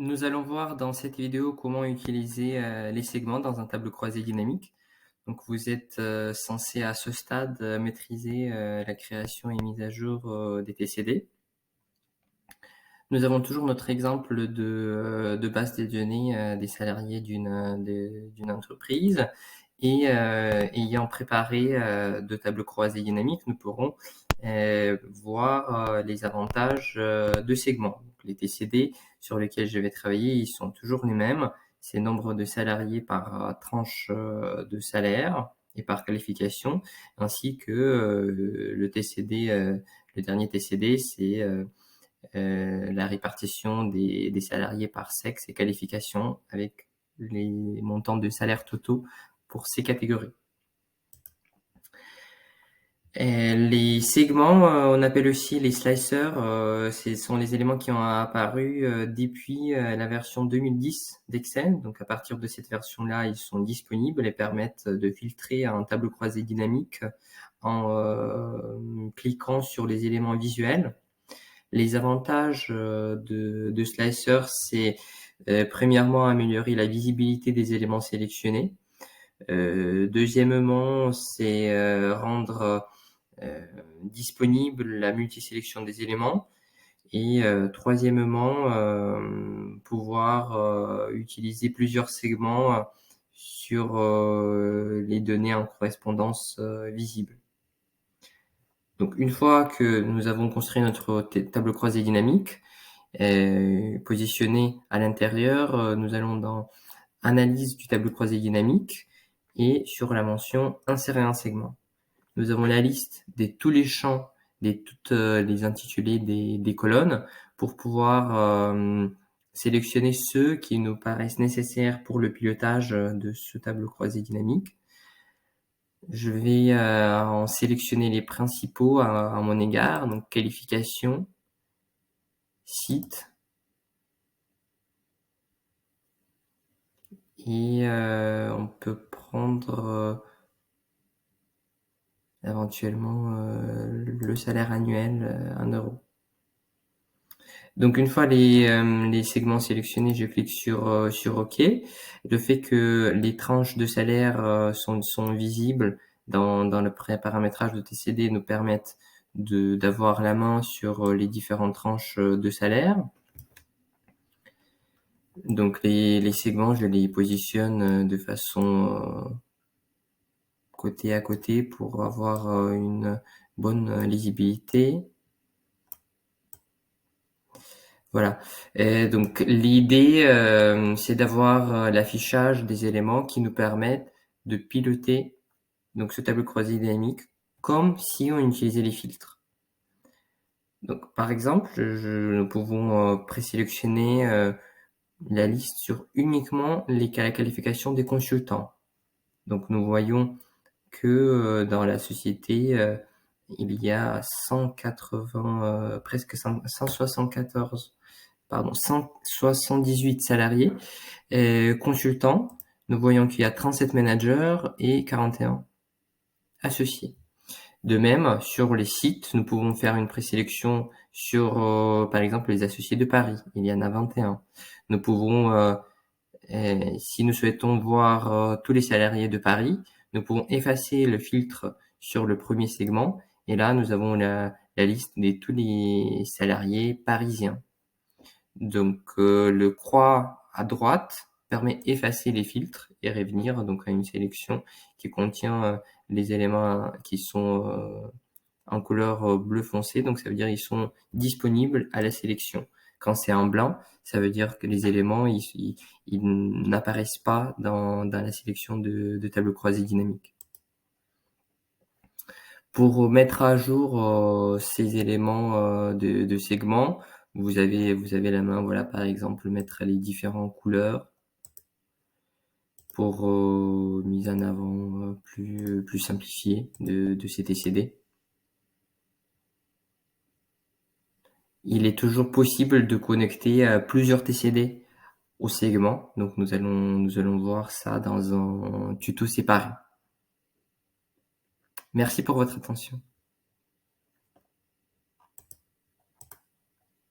Nous allons voir dans cette vidéo comment utiliser les segments dans un tableau croisé dynamique. Donc vous êtes censé à ce stade maîtriser la création et mise à jour des TCD. Nous avons toujours notre exemple de base de données des salariés d'une entreprise et ayant préparé deux tableaux croisés dynamiques, nous pourrons voir les avantages de segments. Donc, les TCD sur lesquels je vais travailler, ils sont toujours les mêmes. C'est nombre de salariés par tranche de salaire et par qualification, ainsi que le TCD, le dernier TCD, c'est la répartition des salariés par sexe et qualification avec les montants de salaire totaux pour ces catégories. Les segments, on appelle aussi les slicers, ce sont les éléments qui ont apparu depuis la version 2010 d'Excel. Donc à partir de cette version-là, ils sont disponibles et permettent de filtrer un tableau croisé dynamique en cliquant sur les éléments visuels. Les avantages de Slicer, c'est premièrement améliorer la visibilité des éléments sélectionnés. Deuxièmement, c'est rendre disponible la multisélection des éléments. Et troisièmement, pouvoir utiliser plusieurs segments sur les données en correspondance visible. Donc une fois que nous avons construit notre tableau croisé dynamique, positionné à l'intérieur, nous allons dans Analyse du tableau croisé dynamique et sur la mention Insérer un segment. Nous avons la liste de tous les champs, toutes les intitulés des colonnes pour pouvoir sélectionner ceux qui nous paraissent nécessaires pour le pilotage de ce tableau croisé dynamique. Je vais en sélectionner les principaux à mon égard, donc qualification, site, et on peut prendre éventuellement le salaire annuel 1 €. Donc une fois les segments sélectionnés, je clique sur OK. Le fait que les tranches de salaire sont visibles dans le pré-paramétrage de TCD nous permettent d'avoir la main sur les différentes tranches de salaire. Donc les segments, je les positionne de façon côté à côté pour avoir une bonne lisibilité. Voilà. Et donc l'idée, c'est d'avoir l'affichage des éléments qui nous permettent de piloter donc ce tableau croisé dynamique comme si on utilisait les filtres. Donc par exemple, nous pouvons présélectionner la liste sur uniquement la qualification des consultants. Donc nous voyons que dans la société, il y a 180, presque 174, pardon, 178 salariés consultants. Nous voyons qu'il y a 37 managers et 41 associés. De même, sur les sites, nous pouvons faire une présélection sur, par exemple, les associés de Paris. Il y en a 21. Nous pouvons, si nous souhaitons voir tous les salariés de Paris, nous pouvons effacer le filtre sur le premier segment. Et là, nous avons la liste de tous les salariés parisiens. Donc le croix à droite permet d'effacer les filtres et revenir donc à une sélection qui contient les éléments qui sont en couleur bleu foncé, donc ça veut dire ils sont disponibles à la sélection. Quand c'est en blanc, ça veut dire que les éléments ils n'apparaissent pas dans la sélection de tableau croisé dynamique. Pour mettre à jour ces éléments de segments, vous avez la main, voilà, par exemple, mettre les différentes couleurs pour mise en avant plus simplifiée de ces TCD. Il est toujours possible de connecter plusieurs TCD au segment, donc nous allons voir ça dans un tuto séparé. Merci pour votre attention.